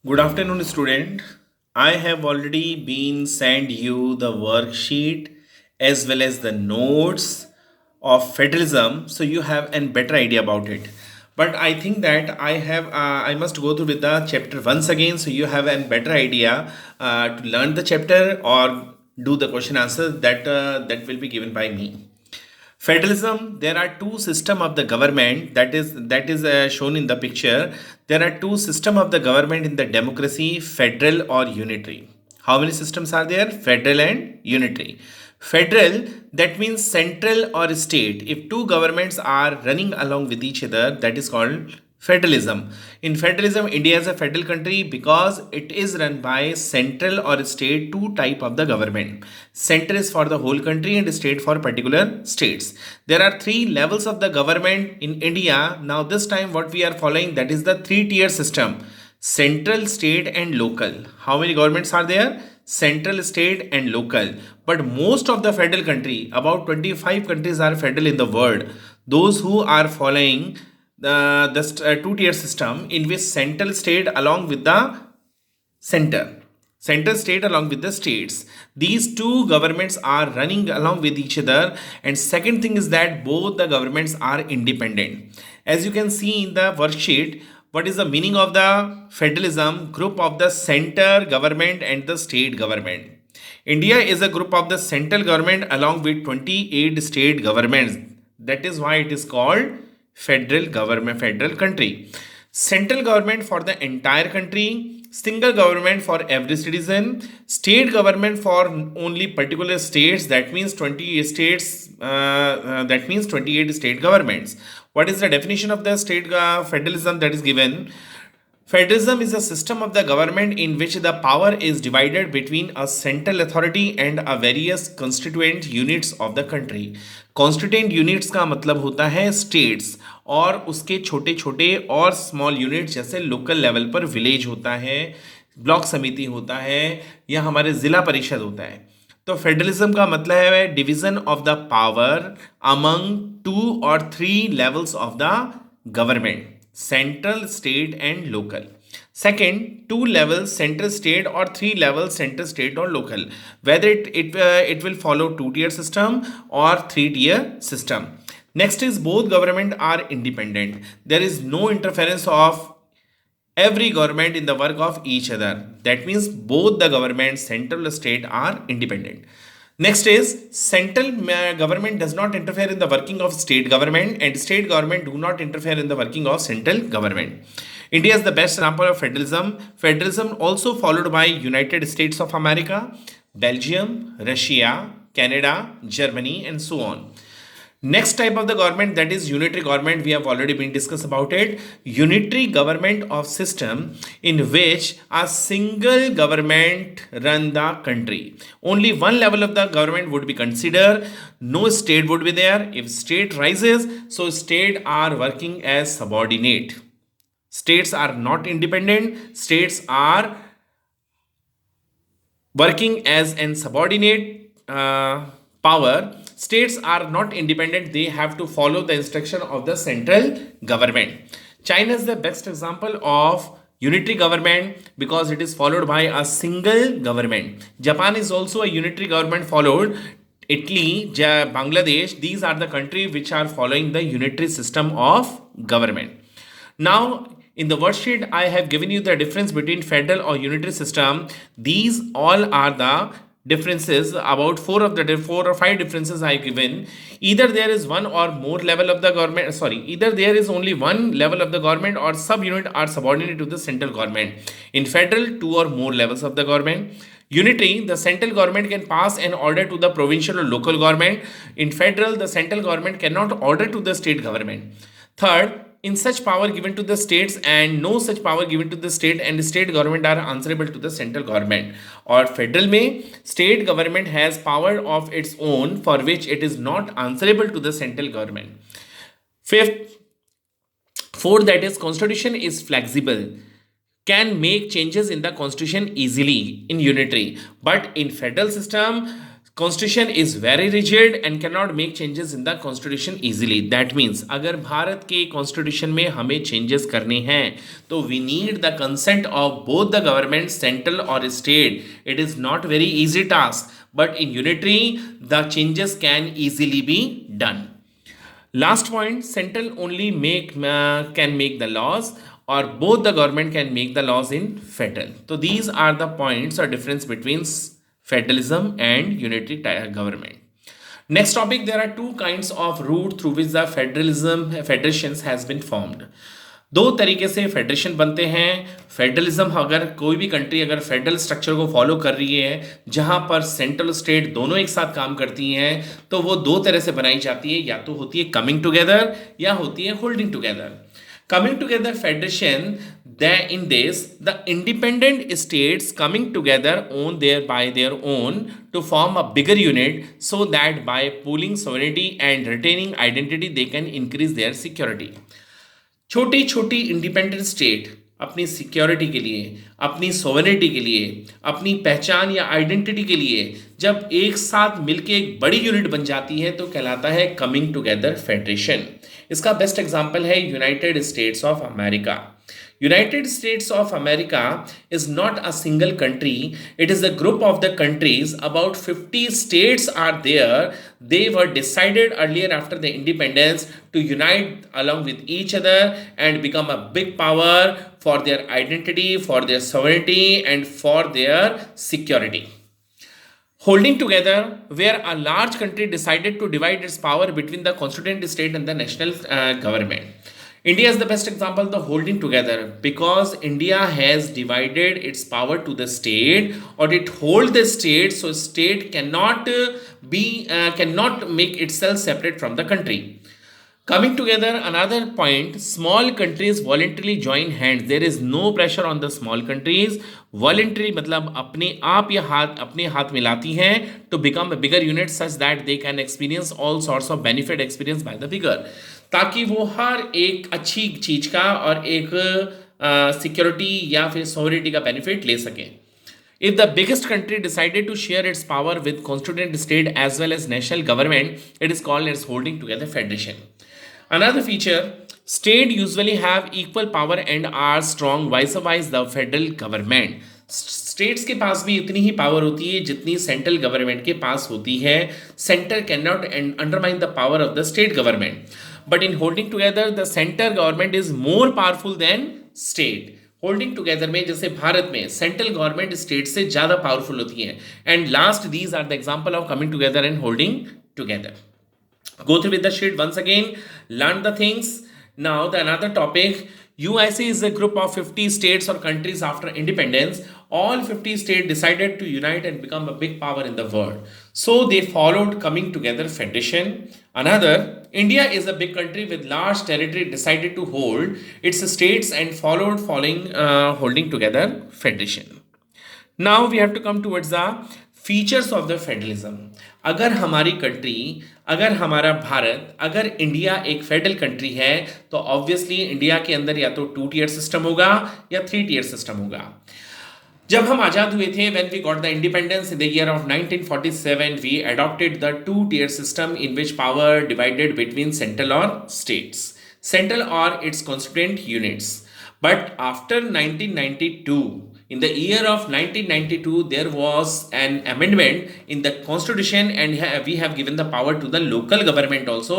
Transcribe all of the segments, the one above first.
Good afternoon, student. I have already been sent you the worksheet as well as the notes of federalism, so you have a better idea about it. But I think that I must go through with the chapter once again, so you have a better idea to learn the chapter or do the question answer that will be given by me. Federalism, there are two system of the government that is shown in the picture. There are two system of the government in the democracy, federal or unitary. How many systems are there? Federal and unitary. Federal, that means central or state. If two governments are running along with each other, that is called federalism. In federalism, India is a federal country because it is run by central or state, two type of the government. Center is for the whole country and state for particular states. There are three levels of the government in India. Now this time what we are following, that is the three-tier system: central, state and local. How many governments are there? Central, state and local. But most of the federal country, about 25 countries are federal in the world. Those who are following the two-tier system, in which central state along with the center, center state along with the states, these two governments are running along with each other. And second thing is that both the governments are independent. As you can see in the worksheet, what is the meaning of the federalism? Group of the center government and the state government. India is a group of the central government along with 28 state governments. That is why it is called federal government, federal country. Central government for the entire country, single government for every citizen, state government for only particular states, that means 20 states, that means 28 state governments. What is the definition of the state federalism that is given? Federalism is a system of the government in which the power is divided between a central authority and a various constituent units of the country. Constituent units का मतलब होता है states और उसके छोटे छोटे और small units, जैसे local level पर village होता है, ब्लॉक समिति होता है या हमारे जिला परिषद होता है. तो फेडरलिज्म का मतलब है division of the power among two और three levels of the government: central, state and local. Second, two levels central state or three levels central state or local, whether it will follow two-tier system or three-tier system. Next is both government are independent. There is no interference of every government in the work of each other. That means both the government, central state, are independent. Next is central government does not interfere in the working of state government, and state government do not interfere in the working of central government. India is the best example of federalism. Federalism also followed by United States of America, Belgium, Russia, Canada, Germany and so on. Next type of the government, that is unitary government. We have already been discussed about it. Unitary government of system in which a single government run the country. Only one level of the government would be considered. No state would be there. If state rises, so state are working as subordinate. States are not independent. States are working as an subordinate power. States are not independent, they have to follow the instruction of the central government. China is the best example of unitary government because it is followed by a single government. Japan is also a unitary government followed. Italy, Bangladesh, these are the countries which are following the unitary system of government. Now, in the worksheet, I have given you the difference between federal or unitary system. These all are the differences. About four or five differences I have given. Either there is one or more level of the government, either there is only one level of the government or subunit are subordinate to the central government. In federal, two or more levels of the government. Unitary, the central government can pass an order to the provincial or local government. In federal, the central government cannot order to the state government. Third, in such power given to the states and no such power given to the state, and the state government are answerable to the central government. Or federal में state government has power of its own for which it is not answerable to the central government. Fourth, that is constitution is flexible, can make changes in the constitution easily in unitary, but in federal system constitution is very rigid and can not make changes in the constitution easily. That means अगर भारत के constitution में हमें changes करने हैं तो we need the consent of both the government, central और state. It is not very easy task, but in unitary the changes can easily be done. Last point, central only can make the laws, or both the government can make the laws in federal. So these are the points or difference between federalism and unitary government. Next topic, there are two kinds of route through which the federations has been formed. दो तरीके से federation बनते हैं. Federalism, अगर कोई भी country अगर federal structure को फॉलो कर रही है जहां पर सेंट्रल स्टेट दोनों एक साथ काम करती हैं, तो वो दो तरह से बनाई जाती है. या तो होती है कमिंग टुगेदर या होती है holding together. Coming together federation, in this the independent states coming together by their own to form a bigger unit, so that by pooling sovereignty and retaining identity they can increase their security. छोटी छोटी independent state अपनी security के लिए, अपनी sovereignty के लिए, अपनी पहचान या आइडेंटिटी के लिए जब एक साथ मिलकर एक बड़ी यूनिट बन जाती है तो कहलाता है कमिंग टुगेदर फेडरेशन. इसका बेस्ट एग्जांपल है United states of America. United States of America is not a single country. It is a group of the countries. About 50 states are there. They were decided earlier after the independence to unite along with each other and become a big power for their identity, for their sovereignty, and for their security. Holding together, where a large country decided to divide its power between the constituent state and the national government. India is the best example of the holding together, because India has divided its power to the state, or it holds the state, so state cannot make itself separate from the country. Coming together, another point, small countries voluntarily join hands. There is no pressure on the small countries. Voluntary मतलब अपने हाथ मिलाती हैं to become a bigger unit such that they can experience all sorts of benefit experienced by the bigger. ताकि वो हर एक अच्छी चीज का और एक सिक्योरिटी या फिर सोवरेनिटी का बेनिफिट ले सकें. If the biggest country decided to share its power with constituent state as well as national government, it is called as holding together federation. Another feature, state usually have equal power and are strong vice the federal government. States के पास भी उतनी ही power होती है जितनी central government के पास होती है. Centre can not undermine the power of the state government, but in holding together the central government is more powerful than state. Holding together में जैसे भारत में सेंट्रल गवर्नमेंट स्टेट से ज्यादा पावरफुल होती है. And last, these are the example of coming together and holding together. Go through with the sheet once again, learn the things. Now the another topic, UIC is a group of 50 states or countries after independence. All 50 states decided to unite and become a big power in the world. So they followed coming together federation. Another, India is a big country with large territory, decided to hold its states and holding together federation. Now we have to come towards the features of the federalism. अगर हमारी country, अगर हमारा भारत, अगर India एक federal country है तो obviously India के अंदर या तो 2 टियर सिस्टम होगा या 3 टियर सिस्टम होगा. जब हम आज़ाद हुए थे, when we got the independence in the year of 1947, we adopted the 2 tier system in which power divided between central और स्टेट्स, सेंट्रल और its constituent units. But after 1992, in the year of 1992, there was an amendment in the constitution and we have given the power to the local government also.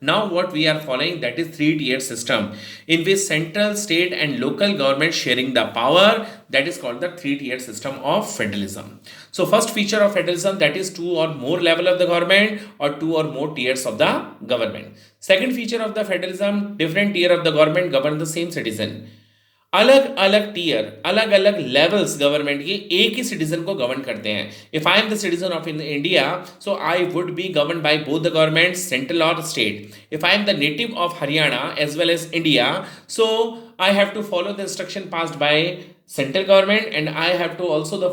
Now what we are following, that is 3-tier system in which central, state and local government sharing the power. That is called the 3-tier system of federalism. So first feature of federalism, that is 2 or more level of the government or 2 or more tiers of the government. Second feature of the federalism, different tier of the government govern the same citizen. अलग अलग tier, अलग अलग levels government के एक ही citizen को govern करते हैं. If I am the citizen of India, so I would be govern by both the government, central और state. If I am the native of Haryana as well as India, so I have to follow the instruction passed by central government and I have to also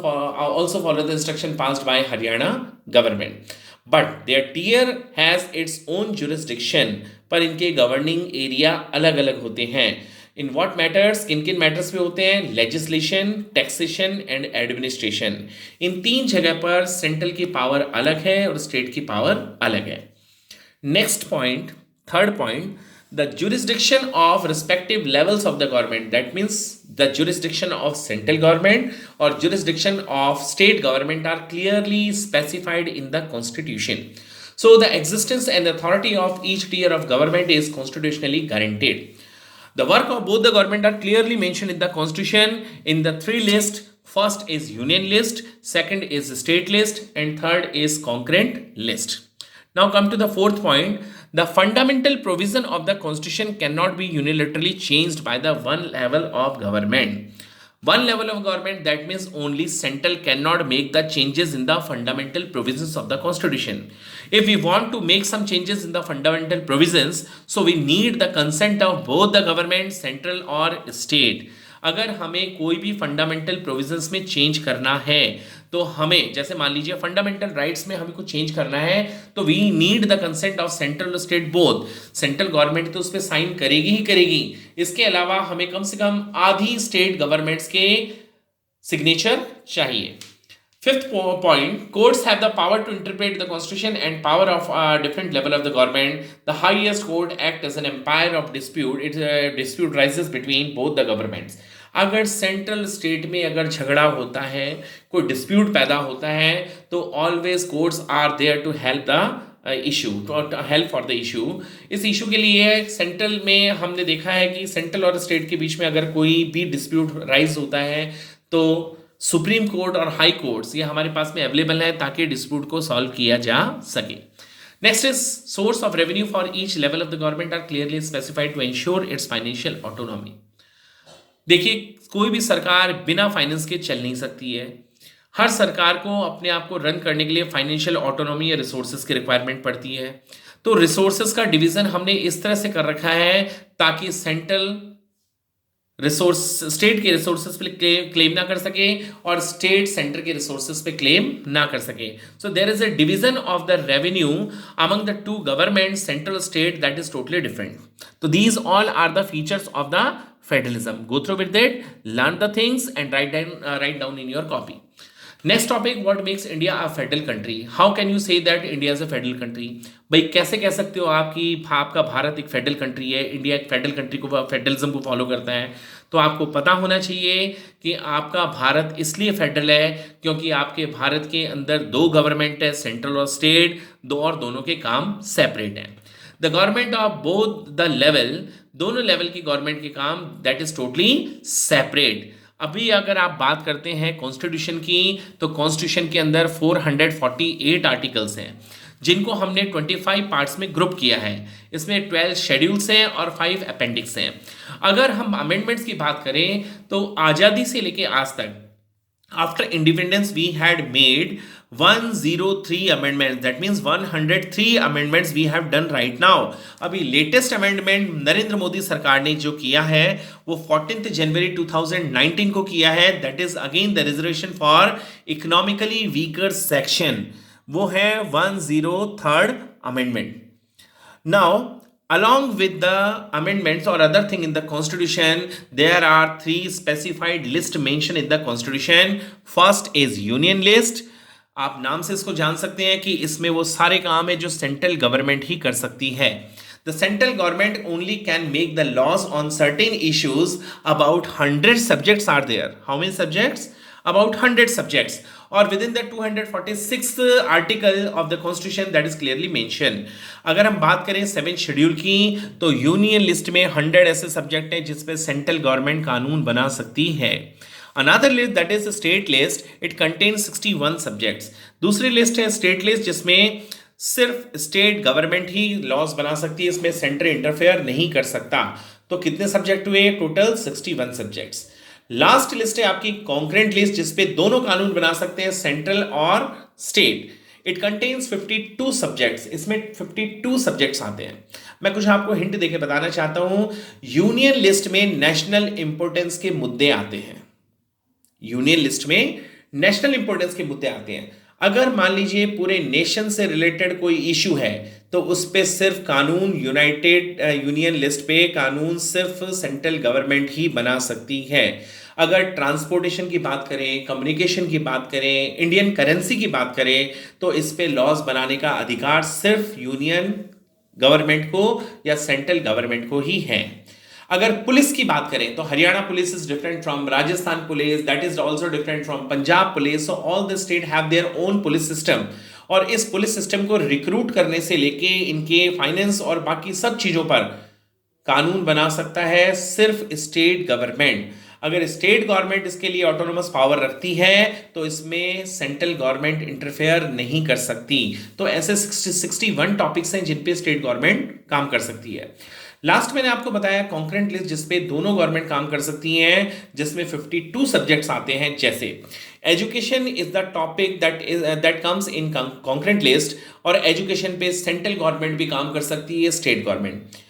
follow the instruction passed by Haryana government. But their tier has its own jurisdiction, पर इनके governing area अलग अलग होते हैं. In what matters, किन किन matters पे होते हैं? Legislation, taxation and administration. इन तीन जगह पर सेंट्रल की पावर अलग है और स्टेट की पावर अलग है। Next point, third point, the jurisdiction of respective levels of the government, that means the jurisdiction of central government or jurisdiction of state government are clearly specified in the constitution. So the existence and authority of each tier of government is constitutionally guaranteed. The work of both the government are clearly mentioned in the constitution in the three lists. First is union list, second is state list, and third is concurrent list. Now come to the fourth point. The fundamental provision of the constitution cannot be unilaterally changed by the one level of government. One level of government, that means only central cannot make the changes in the fundamental provisions of the constitution. If we want to make some changes in the fundamental provisions, so we need the consent of both the government, central or state. अगर हमें कोई भी fundamental provisions में change करना है तो हमें, जैसे मान लीजिए फंडामेंटल राइट्स में हमें कुछ चेंज करना है, तो we need the consent of central और स्टेट बोथ। सेंट्रल गवर्नमेंट तो उस पर साइन करेगी ही करेगी, इसके अलावा हमें कम से कम आधी स्टेट गवर्नमेंट्स के सिग्नेचर चाहिए। Fifth point, courts have the power to interpret the constitution and power of a different level of the government. The highest court act as an umpire of dispute. It dispute rises between both the governments. अगर central state में अगर झगड़ा होता है, कोई dispute पैदा होता है, तो always courts are there to help the issue, help for the issue. इस इशू के लिए सेंट्रल में हमने देखा है कि सेंट्रल और स्टेट के बीच में अगर कोई भी डिस्प्यूट राइज होता है तो सुप्रीम कोर्ट और हाई कोर्ट्स ये हमारे पास में अवेलेबल है ताकि डिस्प्यूट को सॉल्व किया जा सके। Next is source of revenue for each level of the government are clearly specified to ensure its financial autonomy. देखिए, कोई भी सरकार बिना फाइनेंस के चल नहीं सकती है। हर सरकार को अपने आप को रन करने के लिए फाइनेंशियल ऑटोनॉमी या रिसोर्सेज की रिक्वायरमेंट पड़ती है। तो रिसोर्सेज का डिवीजन हमने इस तरह से कर रखा है ताकि सेंट्रल रिसोर्स स्टेट के रिसोर्सेज पे क्लेम ना कर सके और स्टेट सेंटर के रिसोर्सेज पे क्लेम ना कर सके। So there is a division of the revenue among the two government, central state, that is totally different. तो these all are the features of the federalism. Go through with that, learn the things and write down in your copy. Next topic, what makes India a federal country? How can you say that India is a federal country? भाई कैसे कह सकते हो आप कि आपका भारत एक federal country है, इंडिया एक फेडरल कंट्री को, फेडरलिज्म को फॉलो करता है? तो आपको पता होना चाहिए कि आपका भारत इसलिए फेडरल है क्योंकि आपके भारत के अंदर दो गवर्नमेंट है, सेंट्रल और स्टेट, और दोनों के काम सेपरेट हैं। The government of both the level, दोनों लेवल की गवर्नमेंट के काम, दैट इज टोटली सेपरेट। अभी अगर आप बात करते हैं कॉन्स्टिट्यूशन की, तो कॉन्स्टिट्यूशन के अंदर 448 आर्टिकल्स हैं जिनको हमने 25 पार्ट्स में ग्रुप किया है। इसमें 12 शेड्यूल्स हैं और 5 अपेंडिक्स हैं। अगर हम अमेंडमेंट्स की बात करें तो आज़ादी से लेके आज तक, after independence we had made 103 amendments, that means 103 amendments we have done right now. अभी लेटेस्ट अमेंडमेंट नरेंद्र मोदी सरकार ने जो किया है वो 14 जनवरी 2019 को किया है, that is again the reservation for economically weaker section, वो है 103rd amendment. Now along with the amendments or other thing in the constitution, there are 3 specified list mentioned in the constitution. First is union list. आप नाम से इसको जान सकते हैं कि इसमें वो सारे काम है जो सेंट्रल गवर्नमेंट ही कर सकती है। The central government only can make the laws on certain issues. About 100 subjects are there. How many subjects? About 100 subjects. Or within the 246th article of the constitution that is clearly mentioned. अगर हम बात करें 7th schedule की, तो union list में 100 ऐसे subject हैं जिसपे सेंट्रल गवर्नमेंट कानून बना सकती है। Another list, that is state list, it contains 61 subjects. दूसरी लिस्ट है स्टेट लिस्ट जिसमें सिर्फ स्टेट गवर्नमेंट ही लॉज बना सकती है, इसमें सेंटर इंटरफेयर नहीं कर सकता। तो कितने सब्जेक्ट हुए? Total 61 subjects. लास्ट लिस्ट है आपकी कॉन्करेंट लिस्ट जिसपे दोनों कानून बना सकते हैं, सेंट्रल और स्टेट। इट कंटेन्स 52 सब्जेक्ट्स, इसमें 52 सब्जेक्ट्स आते हैं। मैं कुछ आपको हिंट देके बताना चाहता हूं। यूनियन लिस्ट में नेशनल इंपोर्टेंस के मुद्दे आते हैं, यूनियन लिस्ट में नेशनल इंपोर्टेंस के मुद्दे आते हैं। अगर मान लीजिए पूरे नेशन से रिलेटेड कोई इशू है तो उस पे सिर्फ कानून यूनाइटेड यूनियन लिस्ट पे कानून सिर्फ सेंट्रल गवर्नमेंट ही बना सकती है। अगर ट्रांसपोर्टेशन की बात करें, कम्युनिकेशन की बात करें, इंडियन करेंसी की बात करें, तो इस पे लॉज बनाने का अधिकार सिर्फ यूनियन गवर्नमेंट को या सेंट्रल गवर्नमेंट को ही है। अगर पुलिस की बात करें तो Haryana police is different from Rajasthan police, that is also different from Punjab police. So all the state have their own police system, और इस पुलिस सिस्टम को रिक्रूट करने से लेके इनके फाइनेंस और बाकी सब चीजों पर कानून बना सकता है सिर्फ स्टेट गवर्नमेंट। अगर स्टेट गवर्नमेंट इसके लिए ऑटोनोमस पावर रखती है तो इसमें सेंट्रल गवर्नमेंट इंटरफेयर नहीं कर सकती। तो ऐसे 61 टॉपिक्स हैं जिन पे स्टेट गवर्नमेंट काम कर सकती है। लास्ट मैंने आपको बताया कॉन्करेंट लिस्ट, जिसपे दोनों गवर्नमेंट काम कर सकती हैं, जिसमें 52 सब्जेक्ट्स आते हैं। जैसे education is the topic that comes in concurrent list, और एजुकेशन पे सेंट्रल गवर्नमेंट भी काम कर सकती है, state government.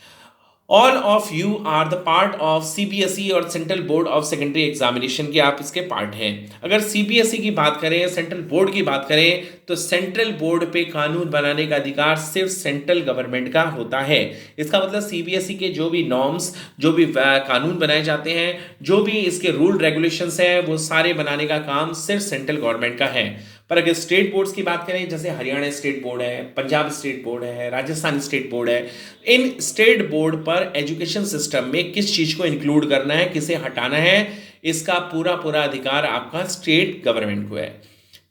All of you are the part of CBSE और central board of secondary examination के आप इसके पार्ट हैं। अगर सीबीएसई की बात करें, सेंट्रल बोर्ड की बात करें, तो सेंट्रल बोर्ड पे कानून बनाने का अधिकार सिर्फ सेंट्रल गवर्नमेंट का होता है। इसका मतलब सीबीएसई के जो भी नॉर्म्स, जो भी कानून बनाए जाते हैं, जो भी इसके रूल रेगुलेशंस हैं, वो सारे बनाने का काम सिर्फ सेंट्रल गवर्नमेंट का है। पर अगर स्टेट बोर्ड्स की बात करें, जैसे हरियाणा स्टेट बोर्ड है, पंजाब स्टेट बोर्ड है, राजस्थान स्टेट बोर्ड है, इन स्टेट बोर्ड पर एजुकेशन सिस्टम में किस चीज को इंक्लूड करना है, किसे हटाना है, इसका पूरा पूरा अधिकार आपका स्टेट गवर्नमेंट को है।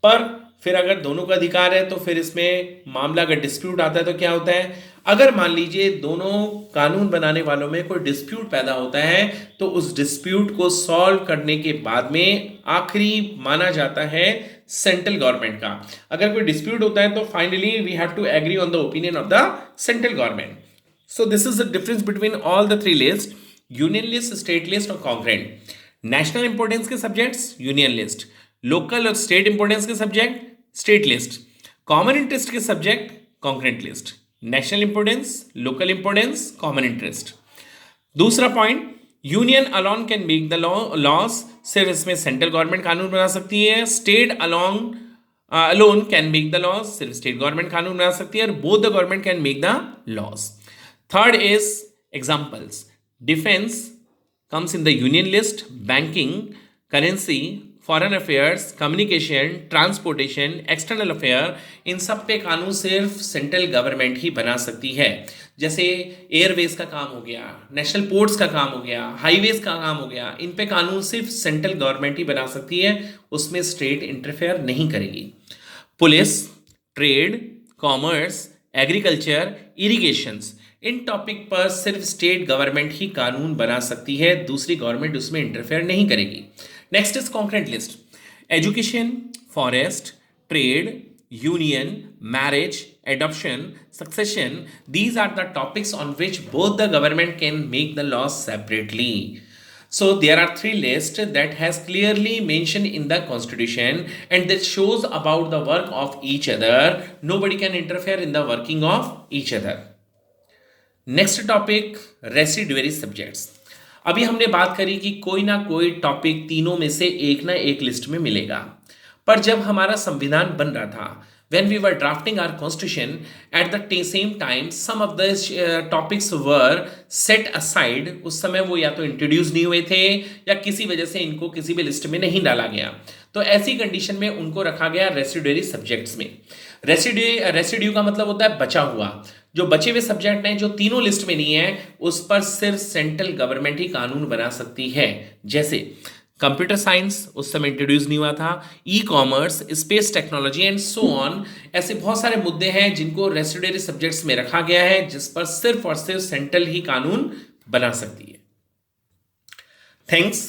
पर फिर अगर दोनों का अधिकार है तो फिर इसमें मामला अगर डिस्प्यूट आता है तो क्या होता है, अगर मान लीजिए दोनों कानून बनाने वालों में कोई डिस्प्यूट पैदा होता है तो उस डिस्प्यूट को सॉल्व करने के बाद में आखिरी माना जाता है सेंट्रल गवर्नमेंट का। अगर कोई डिस्प्यूट होता है तो finally we have to agree on the opinion of the central government. So this is the difference between all the three list, union list, state list और कॉन्करेंट। नेशनल इंपोर्टेंस के subjects union list, local और state importance के subject state list, common interest के subject concurrent list. National importance, local importance, common interest. दूसरा point, union alone can make the laws, सिर्फ इसमें central government कानून बना सकती है। State alone can make the laws, सिर्फ स्टेट गवर्नमेंट कानून बना सकती है, और both the government can make the laws. Third is examples, defence comes in the union list, banking, currency, foreign affairs, communication, transportation, external affair, इन सब पे कानून सिर्फ सेंट्रल गवर्नमेंट ही बना सकती है। जैसे एयरवेज का काम हो गया, नेशनल पोर्ट्स का काम हो गया, हाईवेज का काम हो गया, इन पे कानून सिर्फ सेंट्रल गवर्नमेंट ही बना सकती है, उसमें स्टेट इंटरफेयर नहीं करेगी। Police, trade, commerce, agriculture, irrigations, इन टॉपिक पर सिर्फ स्टेट गवर्नमेंट ही कानून बना सकती है, दूसरी गवर्नमेंट उसमें इंटरफेयर नहीं करेगी। Next is concurrent list, education, forest, trade, union, marriage, adoption, succession, these are the topics on which both the government can make the laws separately. So there are three lists that has clearly mentioned in the constitution and that shows about the work of each other. Nobody can interfere in the working of each other. Next topic, residuary subjects. अभी हमने बात करी कि कोई ना कोई topic तीनों में से एक ना एक लिस्ट में मिलेगा, पर जब हमारा संविधान बन रहा था, when we were drafting our constitution, at the same time some of the topics were set aside. उस समय वो या तो इंट्रोड्यूस नहीं हुए थे या किसी वजह से इनको किसी भी लिस्ट में नहीं डाला गया, तो ऐसी कंडीशन में उनको रखा गया रेसिडुअरी सब्जेक्ट्स में। रेसिड्यू का मतलब होता है बचा हुआ, जो बचे हुए सब्जेक्ट हैं जो तीनों लिस्ट में नहीं है, उस पर सिर्फ सेंट्रल गवर्नमेंट ही कानून बना सकती है। जैसे कंप्यूटर साइंस उस समय इंट्रोड्यूस नहीं हुआ था, e commerce, space technology and so on, ऐसे बहुत सारे मुद्दे हैं जिनको रेसिडुअरी सब्जेक्ट्स में रखा गया है, जिस पर सिर्फ और सिर्फ सेंट्रल ही कानून बना सकती है। थैंक्स।